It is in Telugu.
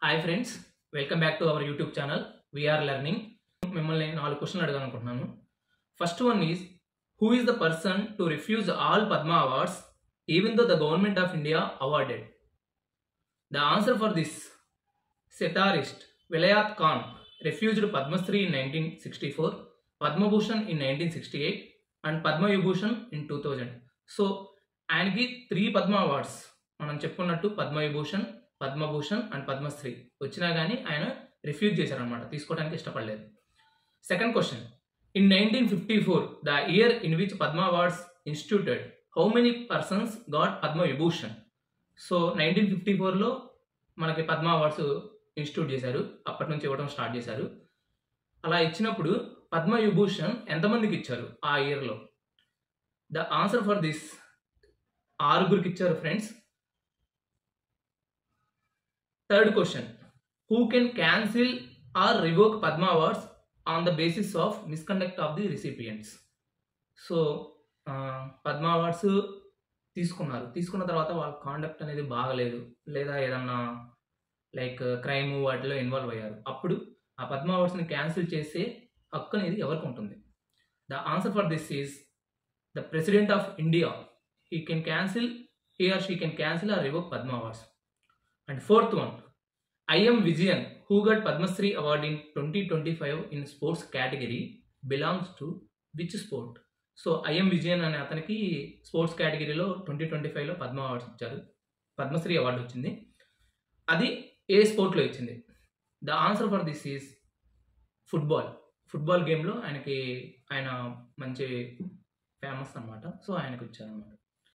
Hi friends, welcome back to our YouTube channel VR learning. మిమ్మల్ని 4 క్వశ్చన్లు అడగాలనుకుంటున్నాను. First one is, who is the person to refuse all Padma awards even though the government of India awarded? The answer for this sitarist Vilayat Khan refused Padmasri in 1964, Padma Bhushan in 1968 and Padma Vibhushan in 2000. So ఆయనకి 3 పద్మ అవార్డ్స్ మనం చెప్పుకున్నట్టు పద్మ విభూషణ్, పద్మభూషణ్ అండ్ పద్మశ్రీ వచ్చినా కానీ ఆయన రిఫ్యూజ్ చేశారనమాట, తీసుకోవడానికి ఇష్టపడలేదు. Second question, in 1954 the year in which Padma awards instituted, how many persons got Padma Vibhushan? So 1954లో మనకి పద్మ అవార్డ్స్ ఇన్స్టిట్యూట్ చేశారు, అప్పటి నుంచి ఇవ్వడం స్టార్ట్ చేశారు. అలా ఇచ్చినప్పుడు పద్మ విభూషణ్ ఎంతమందికి ఇచ్చారు ఆ ఇయర్లో? ద ఆన్సర్ ఫర్ దిస్ 6గురికి ఇచ్చారు friends. Third question, who can cancel or revoke Padma awards on the basis of misconduct of the recipients? So Padma awards తీసుకున్న తర్వాత వాళ్ళ కాండక్ట్ అనేది బాగలేదు, లేదా ఏదన్నా లైక్ క్రైమ్ వాటిలో ఇన్వాల్వ్ అయ్యారు, అప్పుడు ఆ పద్మ అవార్డ్స్ని క్యాన్సిల్ చేసే హక్కు అనేది ఎవరికి ఉంటుంది? The answer for this is the president of India. he or she can cancel or revoke Padma awards. And fourth one, I.M. Vijayan, who got Padma Shri award in 2025 in sports category, belongs to which sport? So I.M. Vijayan అనే అతనికి స్పోర్ట్స్ కేటగిరీలో 2025లో పద్మ అవార్డ్స్ ఇచ్చారు, పద్మశ్రీ అవార్డు వచ్చింది. అది ఏ స్పోర్ట్లో ఇచ్చింది? The answer for this is football గేమ్లో ఆయన మంచి ఫేమస్ అనమాట, సో ఆయనకు ఇచ్చారనమాట.